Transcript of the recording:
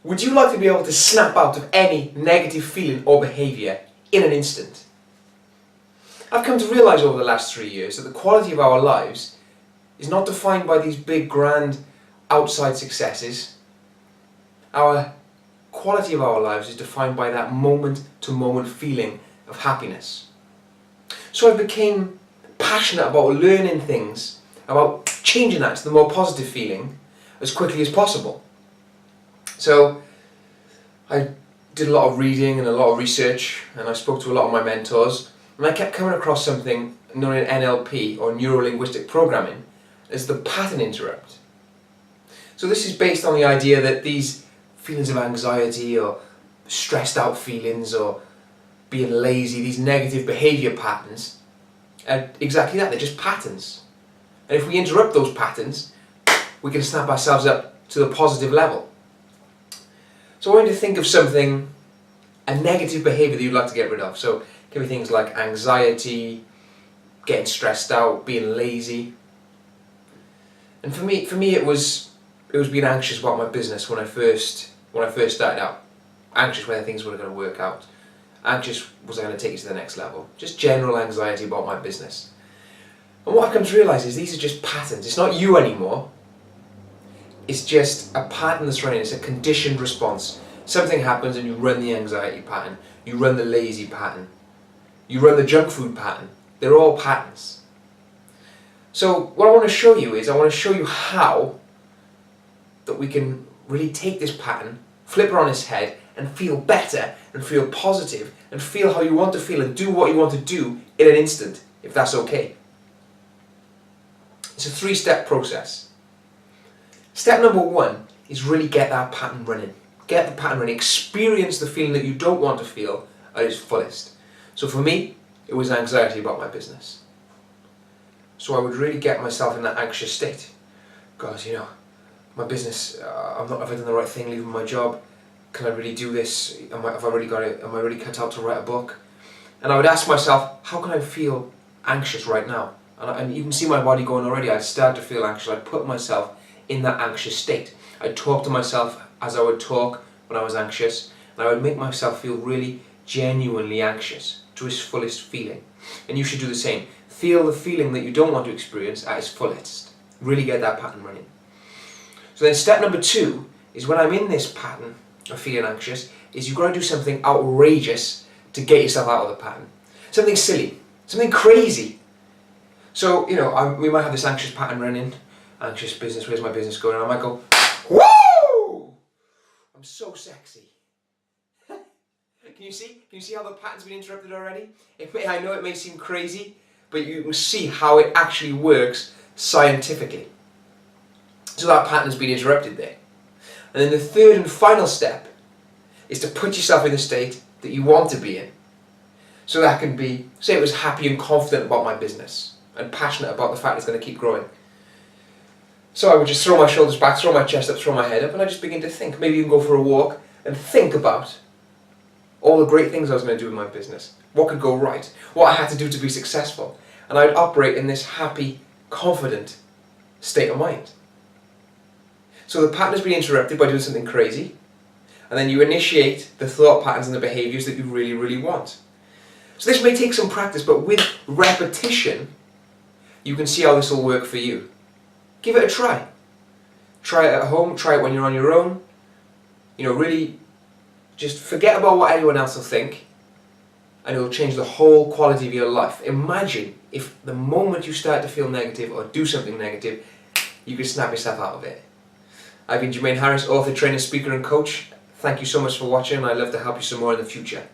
Would you like to be able to snap out of any negative feeling or behaviour in an instant? I've come to realise over the last 3 years that the quality of our lives is not defined by these big, grand, outside successes. Our quality of our lives is defined by that moment-to-moment feeling of happiness. So I became passionate about learning things, about changing that to the more positive feeling as quickly as possible. So I did a lot of reading and a lot of research, and I spoke to a lot of my mentors, and I kept coming across something known in NLP, or neuro-linguistic programming, as the pattern interrupt. So this is based on the idea that these feelings of anxiety or stressed out feelings or being lazy, these negative behaviour patterns, are exactly that, they're just patterns. And if we interrupt those patterns, we can snap ourselves up to the positive level. So I want you to think of something, a negative behaviour that you'd like to get rid of. So it can be things like anxiety, getting stressed out, being lazy. And for me it was being anxious about my business when I first started out. Anxious whether things were going to work out. Anxious, was I going to take it to the next level? Just general anxiety about my business. And what I've come to realise is these are just patterns. It's not you anymore. It's just a pattern that's running. It's a conditioned response. Something happens and you run the anxiety pattern. You run the lazy pattern. You run the junk food pattern. They're all patterns. So what I want to show you is, I want to show you how that we can really take this pattern, flip it on its head, and feel better, and feel positive, and feel how you want to feel, and do what you want to do in an instant, if that's okay. It's a 3-step process. Step number 1 is really get that pattern running. Get the pattern running. Experience the feeling that you don't want to feel at its fullest. So for me, it was anxiety about my business. So I would really get myself in that anxious state. God, my business, have I done the right thing leaving my job? Can I really do this? Am I really cut out to write a book? And I would ask myself, how can I feel anxious right now? And you can see my body going already. I'd start to feel anxious. I'd put myself in that anxious state. I'd talk to myself as I would talk when I was anxious, and I would make myself feel really genuinely anxious to its fullest feeling. And you should do the same. Feel the feeling that you don't want to experience at its fullest. Really get that pattern running. So then step number 2 is, when I'm in this pattern of feeling anxious, is you've got to do something outrageous to get yourself out of the pattern. Something silly, something crazy. So, we might have this anxious pattern running, anxious business, where's my business going? And I might go, woo! I'm so sexy. Can you see how the pattern's been interrupted already? I know it may seem crazy, but you can see how it actually works scientifically. So that pattern's been interrupted there. And then the 3rd and final step is to put yourself in the state that you want to be in. So that can be, say it was happy and confident about my business, and passionate about the fact it's going to keep growing. So I would just throw my shoulders back, throw my chest up, throw my head up, and I just begin to think. Maybe you can go for a walk and think about all the great things I was going to do in my business. What could go right? What I had to do to be successful. And I'd operate in this happy, confident state of mind. So the pattern has been interrupted by doing something crazy, and then you initiate the thought patterns and the behaviours that you really, really want. So this may take some practice, but with repetition, you can see how this will work for you. Give it a try. Try it at home, try it when you're on your own. Really just forget about what anyone else will think, and it will change the whole quality of your life. Imagine if the moment you start to feel negative or do something negative, you could snap yourself out of it. I've been Jermaine Harris, author, trainer, speaker and coach. Thank you so much for watching, and I'd love to help you some more in the future.